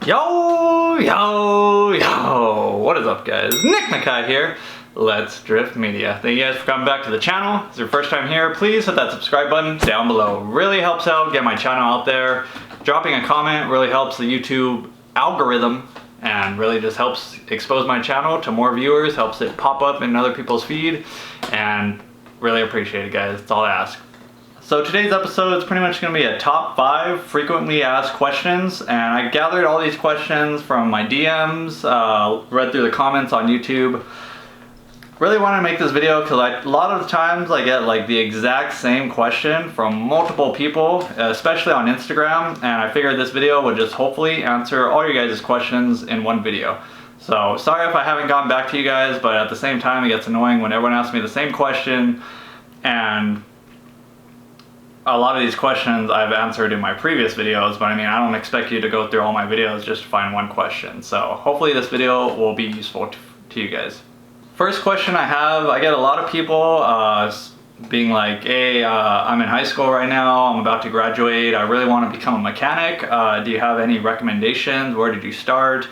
Yo, what is up guys? MECHANIC here. Let's Drift Media. Thank you guys for coming back to the channel. If it's your first time here, please hit that subscribe button down below. Really helps out, get my channel out there. Dropping a comment really helps the YouTube algorithm and really just helps expose my channel to more viewers, helps it pop up in other people's feed, and really appreciate it guys, that's all I ask. So today's episode is pretty much going to be a top 5 frequently asked questions, and I gathered all these questions from my DMs, read through the comments on YouTube. Really wanted to make this video because a lot of times I get like the exact same question from multiple people, especially on Instagram, and I figured this video would just hopefully answer all your guys' questions in one video. So sorry if I haven't gotten back to you guys, but at the same time it gets annoying when everyone asks me the same question, and a lot of these questions I've answered in my previous videos, but I mean, I don't expect you to go through all my videos just to find one question. So hopefully this video will be useful to you guys. First question I get a lot of people being like, hey, I'm in high school right now, I'm about to graduate, I really want to become a mechanic. Do you have any recommendations? Where did you start?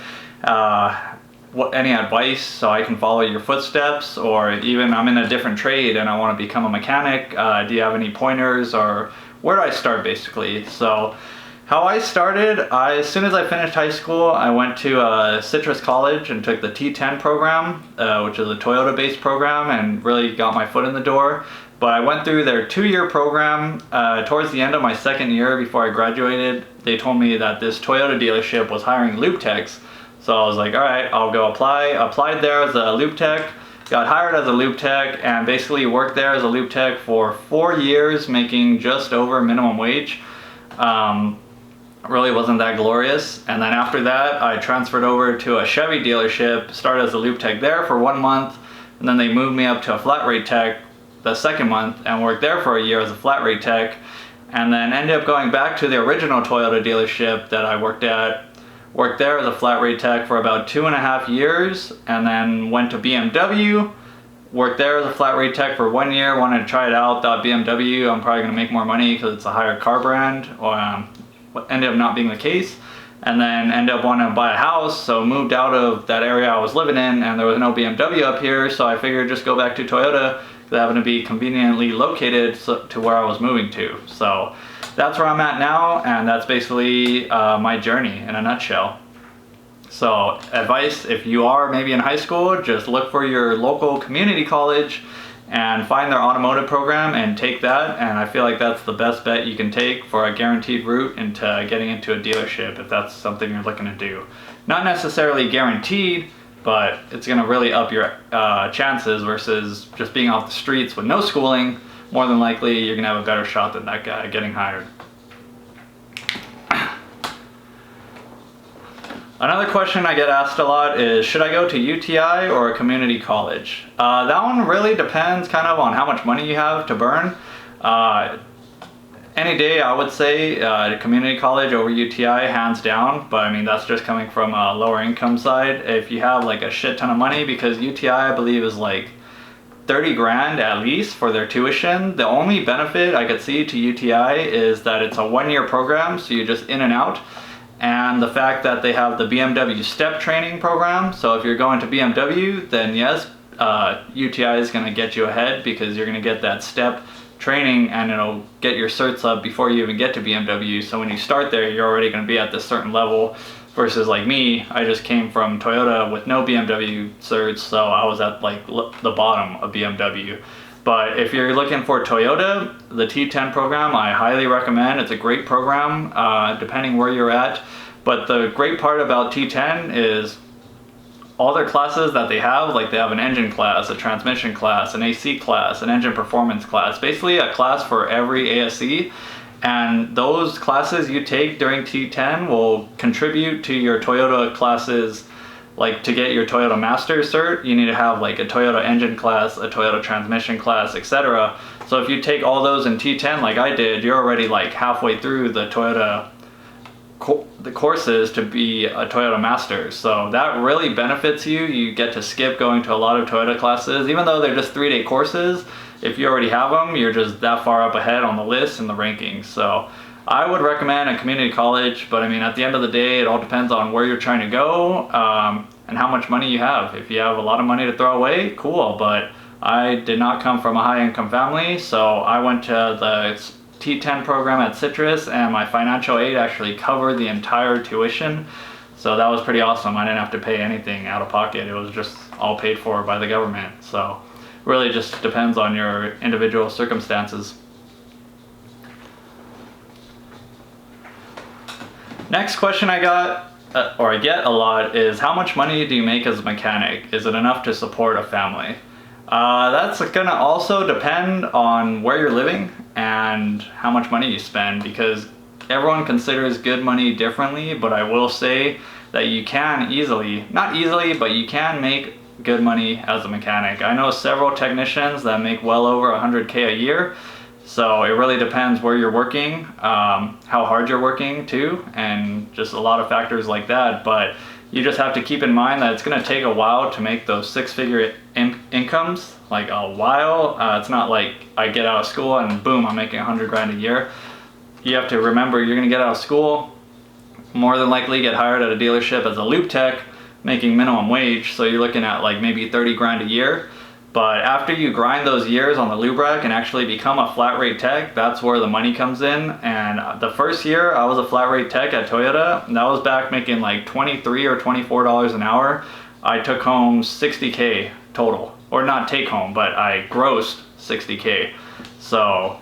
Any advice so I can follow your footsteps? Or even I'm in a different trade and I want to become a mechanic. Do you have any pointers, or where do I start basically? So how I started, as soon as I finished high school, I went to Citrus College and took the T10 program, which is a Toyota based program, and really got my foot in the door. But I went through their 2-year program. Towards the end of my second year before I graduated, they told me that this Toyota dealership was hiring loop techs. So I was like, all right, I'll go apply. Applied there as a loop tech, got hired as a loop tech, and basically worked there as a loop tech for 4 years, making just over minimum wage. Really wasn't that glorious. And then after that, I transferred over to a Chevy dealership, started as a loop tech there for 1 month, and then they moved me up to a flat rate tech the second month and worked there for a year as a flat rate tech, and then ended up going back to the original Toyota dealership that I worked at. Worked there as a flat rate tech for about 2.5 years, and then went to BMW, worked there as a flat rate tech for 1 year, wanted to try it out, thought BMW, I'm probably going to make more money because it's a higher car brand, what ended up not being the case, and then ended up wanting to buy a house, so moved out of that area I was living in, and there was no BMW up here, so I figured just go back to Toyota, because it happened to be conveniently located to where I was moving to. So that's where I'm at now, and that's basically my journey in a nutshell. So advice, if you are maybe in high school, just look for your local community college and find their automotive program and take that, and I feel like that's the best bet you can take for a guaranteed route into getting into a dealership if that's something you're looking to do. Not necessarily guaranteed, but it's going to really up your chances versus just being off the streets with no schooling. More than likely you're gonna have a better shot than that guy getting hired. Another question I get asked a lot is, should I go to UTI or a community college? That one really depends kind of on how much money you have to burn. Any day I would say community college over UTI, hands down, but I mean that's just coming from a lower income side. If you have like a shit ton of money, because UTI I believe is like 30 grand at least for their tuition. The only benefit I could see to UTI is that it's a 1-year program, so you're just in and out. And the fact that they have the BMW step training program, so if you're going to BMW, then yes, UTI is going to get you ahead because you're going to get that step training and it'll get your certs up before you even get to BMW. So when you start there, you're already going to be at this certain level. Versus like me, I just came from Toyota with no BMW certs, so I was at like the bottom of BMW. But if you're looking for Toyota, the T10 program I highly recommend. It's a great program depending where you're at. But the great part about T10 is all their classes that they have, like they have an engine class, a transmission class, an AC class, an engine performance class, basically a class for every ASE. And those classes you take during T10 will contribute to your Toyota classes. Like to get your Toyota Master cert, you need to have like a Toyota engine class, a Toyota transmission class, etc. So if you take all those in T10 like I did, you're already like halfway through the Toyota the courses to be a Toyota Master. So that really benefits you. You get to skip going to a lot of Toyota classes, even though they're just 3-day courses. If you already have them, you're just that far up ahead on the list and the rankings. So I would recommend a community college, but I mean, at the end of the day, it all depends on where you're trying to go and how much money you have. If you have a lot of money to throw away, cool, but I did not come from a high-income family, so I went to the T10 program at Citrus, and my financial aid actually covered the entire tuition. So that was pretty awesome. I didn't have to pay anything out of pocket. It was just all paid for by the government. So really just depends on your individual circumstances. Next question I got, or I get a lot, is how much money do you make as a mechanic? Is it enough to support a family? That's gonna also depend on where you're living and how much money you spend, because everyone considers good money differently, but I will say that you can not easily, but you can make good money as a mechanic. I know several technicians that make well over 100K a year, so it really depends where you're working, how hard you're working too, and just a lot of factors like that, but you just have to keep in mind that it's gonna take a while to make those six-figure incomes, like a while. It's not like I get out of school and boom, I'm making 100 grand a year. You have to remember you're gonna get out of school, more than likely get hired at a dealership as a lube tech, making minimum wage, so you're looking at like maybe 30 grand a year. But after you grind those years on the lube rack and actually become a flat rate tech, that's where the money comes in. And the first year I was a flat rate tech at Toyota, and that was back making like $23 or $24 an hour. I took home 60K total, or not take home, but I grossed 60K. So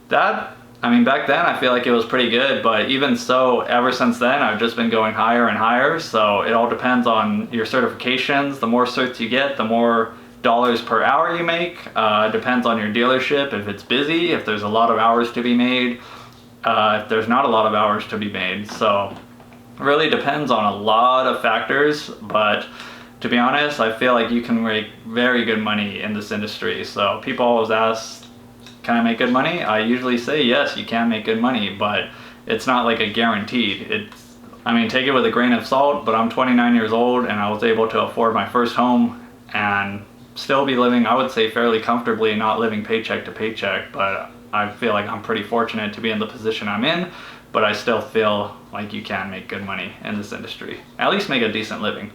that, I mean, back then I feel like it was pretty good, but even so, ever since then I've just been going higher and higher. So it all depends on your certifications. The more certs you get, the more dollars per hour you make. Depends on your dealership, if it's busy, if there's a lot of hours to be made, if there's not a lot of hours to be made. So it really depends on a lot of factors, but to be honest, I feel like you can make very good money in this industry. So people always ask, can I make good money? I usually say yes, you can make good money, but it's not like a guaranteed. I mean, take it with a grain of salt, but I'm 29 years old and I was able to afford my first home and still be living, I would say, fairly comfortably, not living paycheck to paycheck, but I feel like I'm pretty fortunate to be in the position I'm in, but I still feel like you can make good money in this industry. At least make a decent living.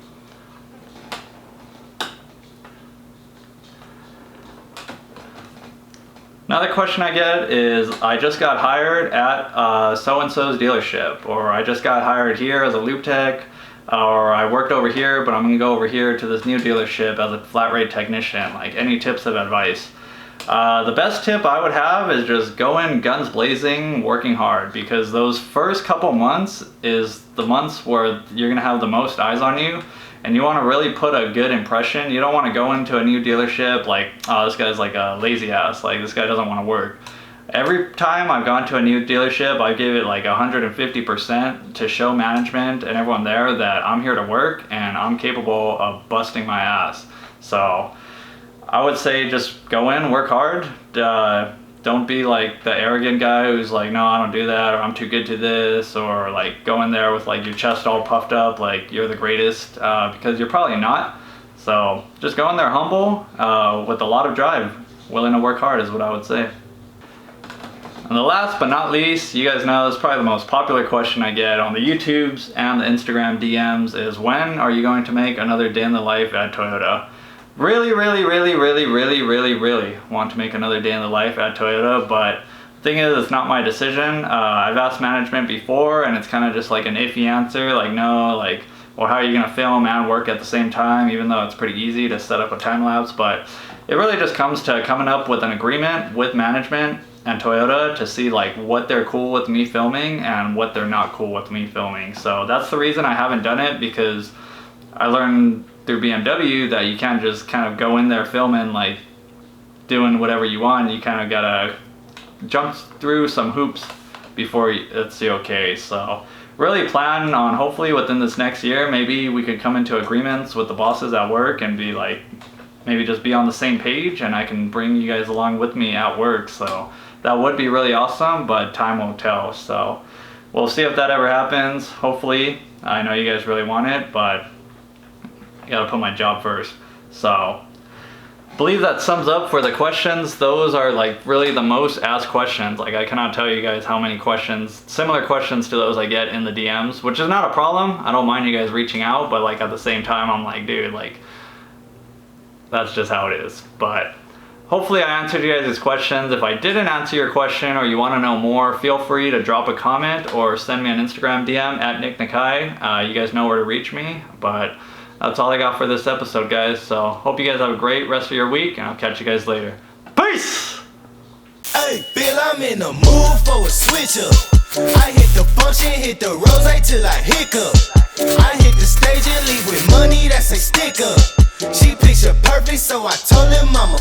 Another question I get is, I just got hired at so-and-so's dealership, or I just got hired here as a lube tech, or I worked over here, but I'm gonna go over here to this new dealership as a flat rate technician. Like, any tips of advice? The best tip I would have is just go in guns blazing, working hard, because those first couple months is the months where you're gonna have the most eyes on you, and you wanna really put a good impression. You don't wanna go into a new dealership like, oh, this guy's like a lazy ass, like this guy doesn't wanna work. Every time I've gone to a new dealership, I give it like 150% to show management and everyone there that I'm here to work and I'm capable of busting my ass. So I would say just go in, work hard. Don't be like the arrogant guy who's like, no, I don't do that, or I'm too good to this, or like go in there with like your chest all puffed up like you're the greatest, because you're probably not. So just go in there humble, with a lot of drive, willing to work hard is what I would say. And the last but not least, you guys know this is probably the most popular question I get on the YouTubes and the Instagram DMs is, when are you going to make another day in the life at Toyota? Really want to make another day in the life at Toyota, but the thing is, it's not my decision. I've asked management before and it's kind of just like an iffy answer, like no, like, well, how are you gonna film and work at the same time, even though it's pretty easy to set up a time lapse. But it really just comes to coming up with an agreement with management and Toyota to see like what they're cool with me filming and what they're not cool with me filming. So that's the reason I haven't done it, because I learned through BMW that you can't just kind of go in there filming like doing whatever you want. You kind of gotta jump through some hoops before it's the okay. So really plan on, hopefully within this next year, maybe we could come into agreements with the bosses at work and be like, maybe just be on the same page and I can bring you guys along with me at work. So that would be really awesome, but time will tell. So we'll see if that ever happens. Hopefully. I know you guys really want it, but I gotta put my job first. So believe that sums up for the questions. Those are like really the most asked questions. Like I cannot tell you guys how many questions, similar questions to those I get in the DMs, which is not a problem. I don't mind you guys reaching out, but like at the same time, I'm like, dude, like that's just how it is. But hopefully I answered you guys' questions. If I didn't answer your question or you want to know more, feel free to drop a comment or send me an Instagram DM at Nick Nakai. You guys know where to reach me, but that's all I got for this episode, guys. So hope you guys have a great rest of your week, and I'll catch you guys later. Peace! Hey, Bill, I'm in the mood for a switch up. I hit the function, hit the rose till I hiccup. I hit the stage and leave with money that's a stick up. She picture perfect, so I told him I'm a